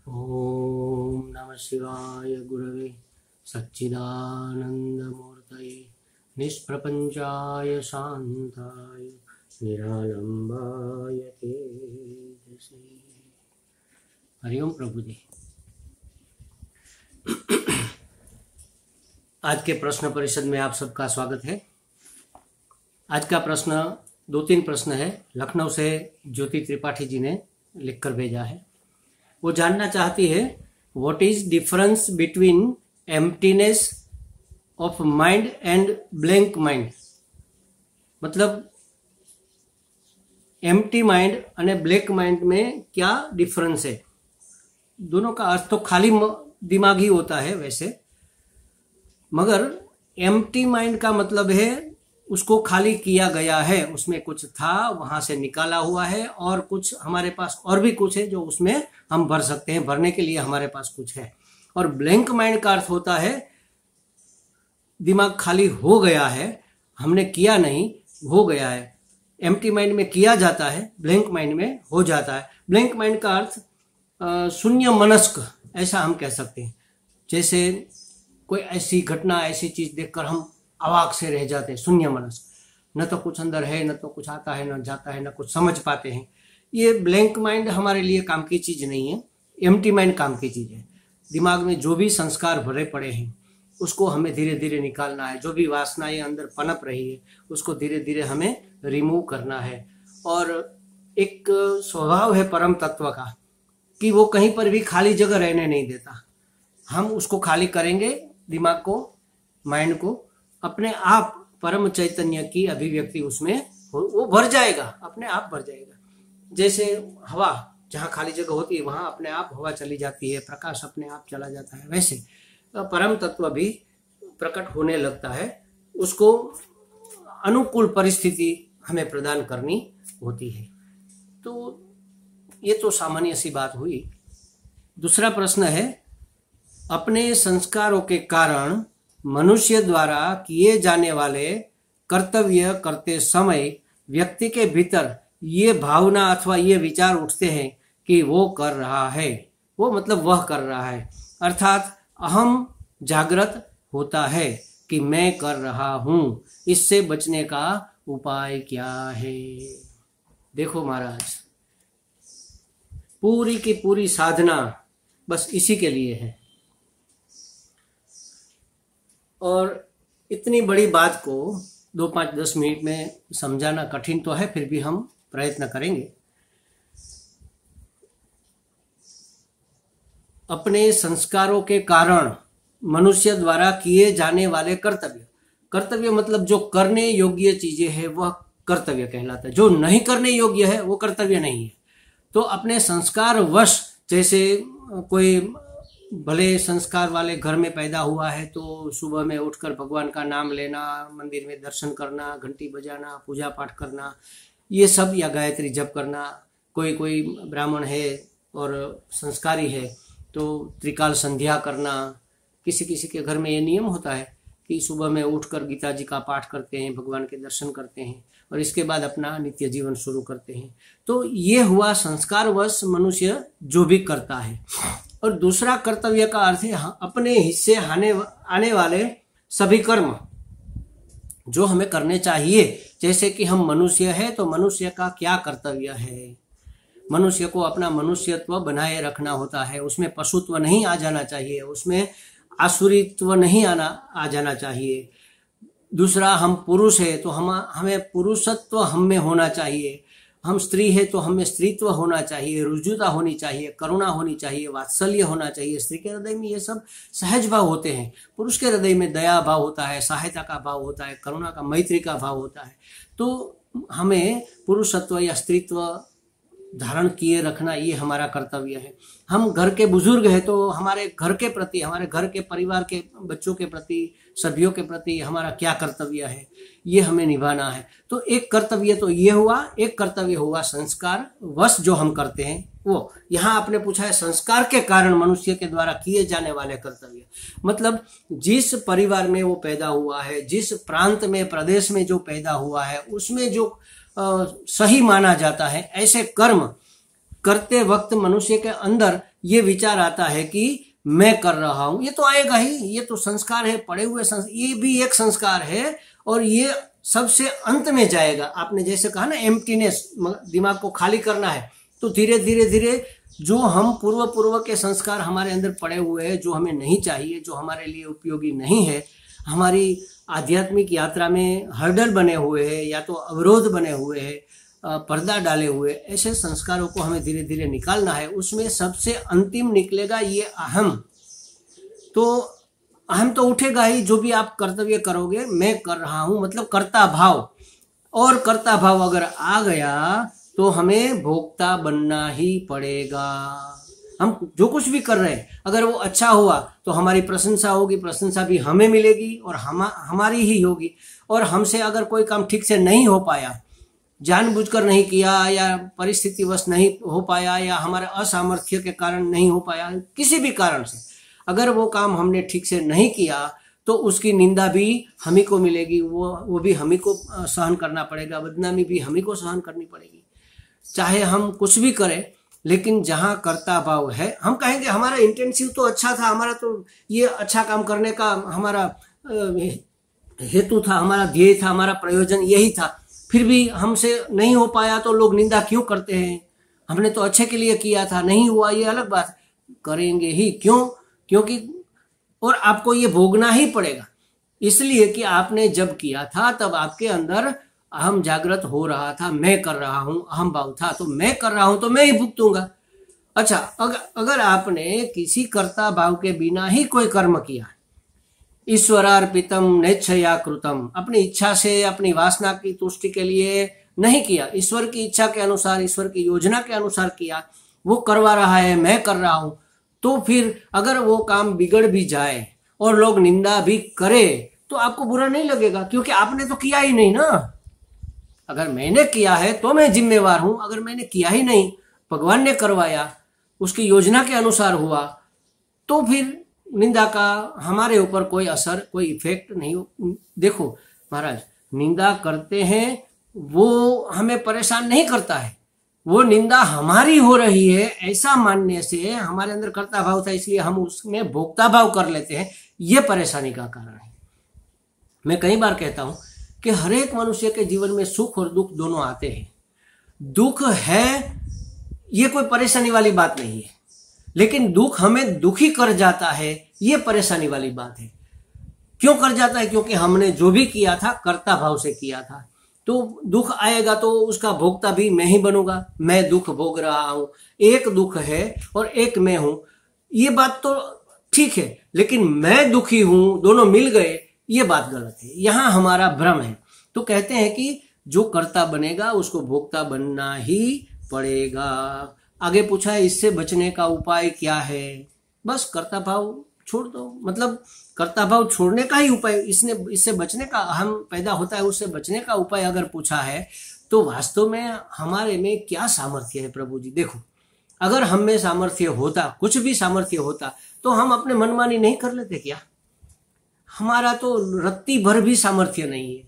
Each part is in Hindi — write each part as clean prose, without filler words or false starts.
ओम नमः शिवाय गुरवे सच्चिदानंदमूर्तये निष्प्रपंचाय शांताय निरालंबाय तेजसे। हरिओम प्रभु जी। आज के प्रश्न परिषद में आप सबका स्वागत है। आज का प्रश्न 2-3 प्रश्न है। लखनऊ से ज्योति त्रिपाठी जी ने लिखकर भेजा है। वो जानना चाहती है what is difference between emptiness of mind and blank mind. मतलब एम्प्टी माइंड और ब्लैंक माइंड में क्या डिफरेंस है। दोनों का अर्थ तो खाली दिमाग ही होता है वैसे, मगर एम्प्टी माइंड का मतलब है उसको खाली किया गया है, उसमें कुछ था वहां से निकाला हुआ है और कुछ हमारे पास और भी कुछ है जो उसमें हम भर सकते हैं, भरने के लिए हमारे पास कुछ है। और ब्लैंक माइंड का अर्थ होता है दिमाग खाली हो गया है, हमने किया नहीं, हो गया है। एम्प्टी माइंड में किया जाता है, ब्लैंक माइंड में हो जाता है। ब्लैंक माइंड का अर्थ शून्य मनस्क ऐसा हम कह सकते हैं। जैसे कोई ऐसी घटना, ऐसी चीज देखकर हम अवाक से रह जाते हैं, शून्य मनस्क, न तो कुछ अंदर है, न तो कुछ आता है, न जाता है, न कुछ समझ पाते हैं। ये ब्लैंक माइंड हमारे लिए काम की चीज नहीं है, एम्प्टी माइंड काम की चीज है। दिमाग में जो भी संस्कार भरे पड़े हैं उसको हमें धीरे धीरे निकालना है। जो भी वासनाएं अंदर पनप रही है उसको धीरे धीरे हमें रिमूव करना है। और एक स्वभाव है परम तत्व का कि वो कहीं पर भी खाली जगह रहने नहीं देता। हम उसको खाली करेंगे, दिमाग को, माइंड को, अपने आप परम चैतन्य की अभिव्यक्ति उसमें वो भर जाएगा, अपने आप भर जाएगा। जैसे हवा, जहाँ खाली जगह होती है वहां अपने आप हवा चली जाती है, प्रकाश अपने आप चला जाता है, वैसे परम तत्व भी प्रकट होने लगता है। उसको अनुकूल परिस्थिति हमें प्रदान करनी होती है। तो ये तो सामान्य सी बात हुई। दूसरा प्रश्न है, अपने संस्कारों के कारण मनुष्य द्वारा किए जाने वाले कर्तव्य करते समय व्यक्ति के भीतर ये भावना अथवा ये विचार उठते हैं कि वो कर रहा है, वो मतलब वह कर रहा है, अर्थात अहम जागृत होता है कि मैं कर रहा हूं। इससे बचने का उपाय क्या है। देखो महाराज, पूरी की पूरी साधना बस इसी के लिए है। और इतनी बड़ी बात को 2-5-10 मिनट में समझाना कठिन तो है, फिर भी हम प्रयत्न करेंगे। अपने संस्कारों के कारण मनुष्य द्वारा किए जाने वाले कर्तव्य, कर्तव्य मतलब जो करने योग्य चीजें हैं वह कर्तव्य कहलाता है। जो नहीं करने योग्य है वो कर्तव्य नहीं है। तो अपने संस्कार वश, जैसे कोई भले संस्कार वाले घर में पैदा हुआ है तो सुबह में उठकर भगवान का नाम लेना, मंदिर में दर्शन करना, घंटी बजाना, पूजा पाठ करना, ये सब, या गायत्री जप करना। कोई ब्राह्मण है और संस्कारी है तो त्रिकाल संध्या करना। किसी किसी के घर में ये नियम होता है कि सुबह में उठकर गीता जी का पाठ करते हैं, भगवान के दर्शन करते हैं और इसके बाद अपना नित्य जीवन शुरू करते हैं। तो ये हुआ संस्कारवश मनुष्य जो भी करता है। और दूसरा कर्तव्य का अर्थ है अपने हिस्से आने वाले सभी कर्म जो हमें करने चाहिए। जैसे कि हम मनुष्य है तो मनुष्य का क्या कर्तव्य है। मनुष्य को अपना मनुष्यत्व बनाए रखना होता है, उसमें पशुत्व नहीं आ जाना चाहिए, उसमें आसुरित्व नहीं आ जाना चाहिए। दूसरा, हम पुरुष है तो हमें पुरुषत्व हम में होना चाहिए। हम स्त्री है तो हमें स्त्रीत्व होना चाहिए, रुजुता होनी चाहिए, करुणा होनी चाहिए, वात्सल्य होना चाहिए। स्त्री के हृदय में ये सब सहज भाव होते हैं। पुरुष के हृदय में दया भाव होता है, सहायता का भाव होता है, करुणा का, मैत्री का भाव होता है। तो हमें पुरुषत्व या स्त्रीत्व धारण किए रखना ये हमारा कर्तव्य है। हम घर के बुजुर्ग हैं तो हमारे घर के प्रति, हमारे घर के परिवार के बच्चों के प्रति, सभ्यों के प्रति हमारा क्या कर्तव्य है ये हमें निभाना है। तो एक कर्तव्य तो ये हुआ, एक कर्तव्य हुआ संस्कार वश जो हम करते हैं वो। यहाँ आपने पूछा है संस्कार के कारण मनुष्य के द्वारा किए जाने वाले कर्तव्य, मतलब जिस परिवार में वो पैदा हुआ है, जिस प्रांत में, प्रदेश में जो पैदा हुआ है, उसमें जो सही माना जाता है ऐसे कर्म करते वक्त मनुष्य के अंदर ये विचार आता है कि मैं कर रहा हूं, ये तो आएगा ही, ये तो संस्कार है, पड़े हुए ये भी एक संस्कार है और ये सबसे अंत में जाएगा। आपने जैसे कहा ना एम्प्टीनेस, दिमाग को खाली करना है, तो धीरे धीरे धीरे जो हम पूर्व के संस्कार हमारे अंदर पड़े हुए हैं, जो हमें नहीं चाहिए, जो हमारे लिए उपयोगी नहीं है, हमारी आध्यात्मिक यात्रा में हर्डल बने हुए हैं या तो अवरोध बने हुए हैं, पर्दा डाले हुए, ऐसे संस्कारों को हमें धीरे धीरे निकालना है। उसमें सबसे अंतिम निकलेगा ये अहम। तो अहम तो उठेगा ही, जो भी आप कर्तव्य करोगे, मैं कर रहा हूं मतलब कर्ता भाव, और कर्ता भाव अगर आ गया तो हमें भोक्ता बनना ही पड़ेगा। हम जो कुछ भी कर रहे हैं, अगर वो अच्छा हुआ तो हमारी प्रशंसा होगी, प्रशंसा भी हमें मिलेगी और हमारी ही होगी। और हमसे अगर कोई काम ठीक से नहीं हो पाया, जानबूझकर नहीं किया या परिस्थितिवश नहीं हो पाया या हमारे असामर्थ्य के कारण नहीं हो पाया, किसी भी कारण से अगर वो काम हमने ठीक से नहीं किया तो उसकी निंदा भी हम ही को मिलेगी, वो भी हम ही को सहन करना पड़ेगा, बदनामी भी हम ही को सहन करनी पड़ेगी। चाहे हम कुछ भी करें, लेकिन जहाँ कर्ता भाव है, हम कहेंगे हमारा इंटेंसिव तो अच्छा था, हमारा तो ये अच्छा काम करने का हमारा हेतु था, हमारा ध्येय था, हमारा प्रयोजन यही था, फिर भी हमसे नहीं हो पाया तो लोग निंदा क्यों करते हैं? हमने तो अच्छे के लिए किया था, नहीं हुआ ये अलग बात, करेंगे ही। क्यों? क्योंकि और आपको ये भोगना ही पड़ेगा, इसलिए कि आपने जब किया था तब आपके अंदर अहम जागृत हो रहा था, मैं कर रहा हूं, अहम भाव था, तो मैं कर रहा हूं तो मैं ही भुगतूंगा। अच्छा, अगर आपने किसी कर्ता भाव के बिना ही कोई कर्म किया, ईश्वरार्पितम नेच्छया कृतम, अपनी इच्छा से अपनी वासना की तुष्टि के लिए नहीं किया, ईश्वर की इच्छा के अनुसार, ईश्वर की योजना के अनुसार किया, वो करवा रहा है, मैं कर रहा हूं, तो फिर अगर वो काम बिगड़ भी जाए और लोग निंदा भी करे तो आपको बुरा नहीं लगेगा, क्योंकि आपने तो किया ही नहीं ना। अगर मैंने किया है तो मैं जिम्मेवार हूं, अगर मैंने किया ही नहीं, भगवान ने करवाया, उसकी योजना के अनुसार हुआ, तो फिर निंदा का हमारे ऊपर कोई असर, कोई इफेक्ट नहीं हो। देखो महाराज, निंदा करते हैं वो हमें परेशान नहीं करता है, वो निंदा हमारी हो रही है ऐसा मानने से हमारे अंदर कर्ता भाव था, इसलिए हम उसमें भोक्ता भाव कर लेते हैं, ये परेशानी का कारण है। मैं कई बार कहता हूं कि हर एक मनुष्य के जीवन में सुख और दुख दोनों आते हैं। दुख है, ये कोई परेशानी वाली बात नहीं है, लेकिन दुख हमें दुखी कर जाता है, ये परेशानी वाली बात है। क्यों कर जाता है? क्योंकि हमने जो भी किया था कर्ता भाव से किया था, तो दुख आएगा तो उसका भोक्ता भी मैं ही बनूंगा, मैं दुख भोग रहा हूं, एक दुख है और एक मैं हूं, ये बात तो ठीक है, लेकिन मैं दुखी हूं, दोनों मिल गए, ये बात गलत है, यहां हमारा भ्रम है। तो कहते हैं कि जो कर्ता बनेगा उसको भोक्ता बनना ही पड़ेगा। आगे पूछा है इससे बचने का उपाय क्या है? बस कर्ता भाव छोड़ दो, मतलब कर्ता भाव छोड़ने का ही उपाय, इससे बचने का, अहम पैदा होता है उससे बचने का उपाय अगर पूछा है तो वास्तव में हमारे में क्या सामर्थ्य है प्रभु जी? देखो, अगर हम में सामर्थ्य होता, कुछ भी सामर्थ्य होता, तो हम अपने मनमानी नहीं कर लेते क्या? हमारा तो रत्ती भर भी सामर्थ्य नहीं है।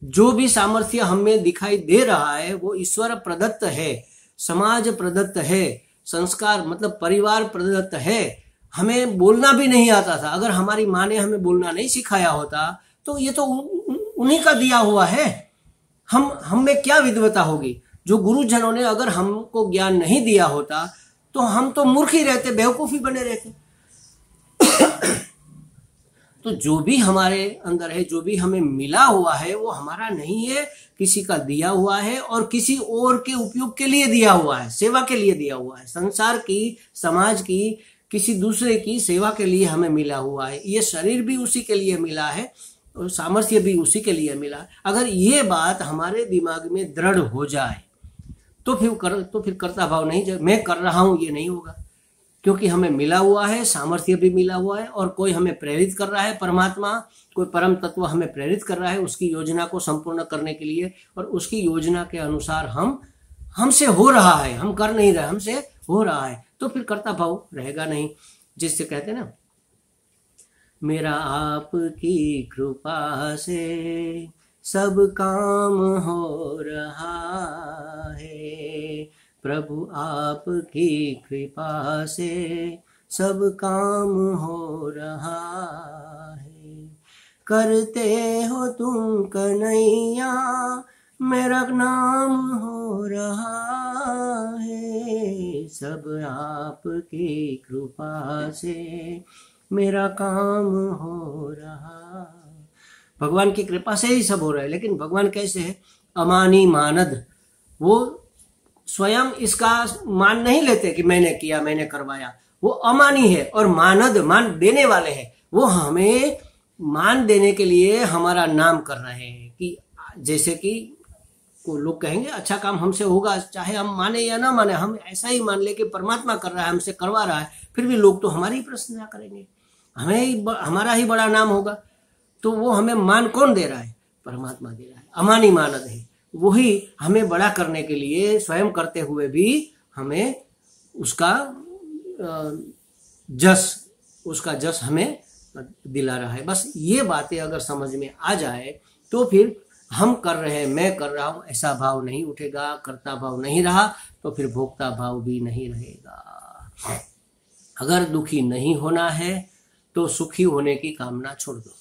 जो भी सामर्थ्य हमें दिखाई दे रहा है वो ईश्वर प्रदत्त है, समाज प्रदत्त है, संस्कार मतलब परिवार प्रदत्त है। हमें बोलना भी नहीं आता था, अगर हमारी माँ ने हमें बोलना नहीं सिखाया होता तो ये तो उन्हीं का दिया हुआ है। हम में क्या विद्वता होगी? जो गुरुजनों ने अगर हमको ज्ञान नहीं दिया होता तो हम तो मूर्ख ही रहते, बेवकूफी बने रहते। तो जो भी हमारे अंदर है, जो भी हमें मिला हुआ है, वो हमारा नहीं है, किसी का दिया हुआ है और किसी और के उपयोग के लिए दिया हुआ है, सेवा के लिए दिया हुआ है, संसार की, समाज की, किसी दूसरे की सेवा के लिए हमें मिला हुआ है। ये शरीर भी उसी के लिए मिला है और सामर्थ्य भी उसी के लिए मिला है। अगर ये बात हमारे दिमाग में दृढ़ हो जाए तो फिर कर्ता भाव नहीं, मैं कर रहा हूं ये नहीं होगा, क्योंकि हमें मिला हुआ है, सामर्थ्य भी मिला हुआ है और कोई हमें प्रेरित कर रहा है, परमात्मा, कोई परम तत्व हमें प्रेरित कर रहा है उसकी योजना को संपूर्ण करने के लिए, और उसकी योजना के अनुसार हमसे हो रहा है, हम कर नहीं रहे, हमसे हो रहा है, तो फिर कर्ता भाव रहेगा नहीं। जिससे कहते ना, मेरा आपकी कृपा से सब काम हो रहा है, प्रभु आपकी कृपा से सब काम हो रहा है। करते हो तुम कन्हैया मेरा नाम हो रहा है। सब आपकी कृपा से मेरा काम हो रहा। भगवान की कृपा से ही सब हो रहा है। लेकिन भगवान कैसे है? अमानी मानद। वो स्वयं इसका मान नहीं लेते कि मैंने किया, मैंने करवाया। वो अमानी है। और मानद, मान देने वाले हैं। वो हमें मान देने के लिए हमारा नाम कर रहे हैं। कि जैसे कि को लोग कहेंगे अच्छा काम हमसे होगा, चाहे हम माने या ना माने, हम ऐसा ही मान ले कि परमात्मा कर रहा है, हमसे करवा रहा है, फिर भी लोग तो हमारी प्रशंसा करेंगे, हमारा ही बड़ा नाम होगा। तो वो हमें मान कौन दे रहा है? परमात्मा दे रहा है। अमानी मानद है। वही हमें बड़ा करने के लिए स्वयं करते हुए भी हमें उसका जस हमें दिला रहा है। बस ये बातें अगर समझ में आ जाए तो फिर हम कर रहे हैं, मैं कर रहा हूं, ऐसा भाव नहीं उठेगा। कर्ता भाव नहीं रहा तो फिर भोक्ता भाव भी नहीं रहेगा। अगर दुखी नहीं होना है तो सुखी होने की कामना छोड़ दो।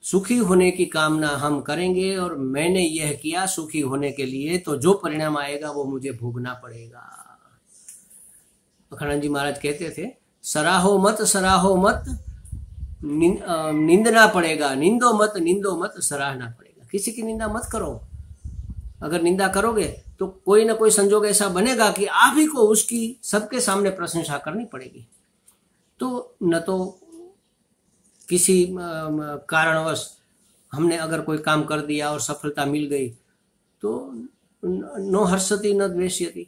सुखी होने की कामना हम करेंगे और मैंने यह किया सुखी होने के लिए, तो जो परिणाम आएगा वो मुझे भोगना पड़ेगा। अखंडानंद जी महाराज कहते थे, सराहो मत निंदना पड़ेगा, निंदो मत सराहना पड़ेगा। किसी की निंदा मत करो। अगर निंदा करोगे तो कोई ना कोई संजोग ऐसा बनेगा कि आप ही को उसकी सबके सामने प्रशंसा करनी पड़ेगी। तो न तो किसी कारणवश हमने अगर कोई काम कर दिया और सफलता मिल गई तो नो हर्षति न द्वेष्यति,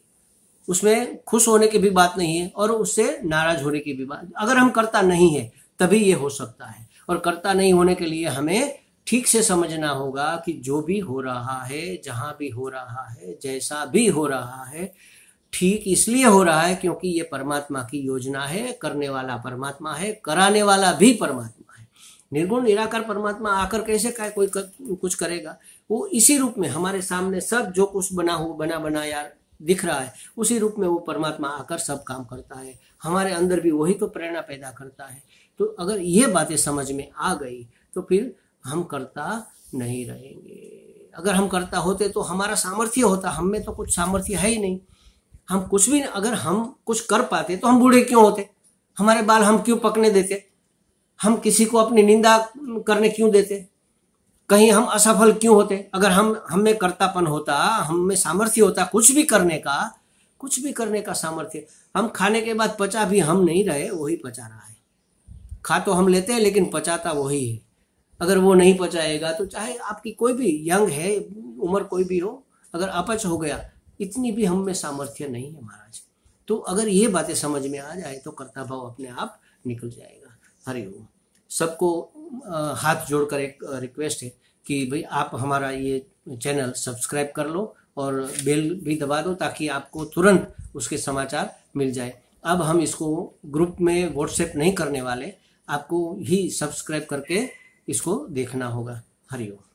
उसमें खुश होने की भी बात नहीं है और उससे नाराज होने की भी बात। अगर हम करता नहीं है तभी ये हो सकता है। और करता नहीं होने के लिए हमें ठीक से समझना होगा कि जो भी हो रहा है, जहां भी हो रहा है, जैसा भी हो रहा है, ठीक इसलिए हो रहा है क्योंकि ये परमात्मा की योजना है। करने वाला परमात्मा है, कराने वाला भी परमात्मा है। निर्गुण निराकार परमात्मा आकर कैसे कोई कुछ करेगा? वो इसी रूप में हमारे सामने सब जो कुछ बना बनाया दिख रहा है, उसी रूप में वो परमात्मा आकर सब काम करता है। हमारे अंदर भी वही तो प्रेरणा पैदा करता है। तो अगर ये बातें समझ में आ गई तो फिर हम करता नहीं रहेंगे। अगर हम करता होते तो हमारा सामर्थ्य होता। हम में तो कुछ सामर्थ्य है ही नहीं। हम कुछ भी, अगर हम कुछ कर पाते तो हम बूढ़े क्यों होते? हमारे बाल हम क्यों पकने देते? हम किसी को अपनी निंदा करने क्यों देते? कहीं हम असफल क्यों होते? अगर हम में कर्तापन होता, हम में सामर्थ्य होता कुछ भी करने का सामर्थ्य। हम खाने के बाद पचा भी हम नहीं रहे, वही पचा रहा है। खा तो हम लेते हैं लेकिन पचाता वही है। अगर वो नहीं पचाएगा तो चाहे आपकी कोई भी यंग है, उम्र कोई भी हो, अगर अपच हो गया, इतनी भी हम में सामर्थ्य नहीं है महाराज। तो अगर ये बातें समझ में आ जाए तो कर्ता भाव अपने आप निकल जाएगा। हरिओम। सबको हाथ जोड़कर एक रिक्वेस्ट है कि भाई आप हमारा ये चैनल सब्सक्राइब कर लो और बेल भी दबा दो ताकि आपको तुरंत उसके समाचार मिल जाए। अब हम इसको ग्रुप में व्हाट्सएप नहीं करने वाले, आपको ही सब्सक्राइब करके इसको देखना होगा। हरिओम।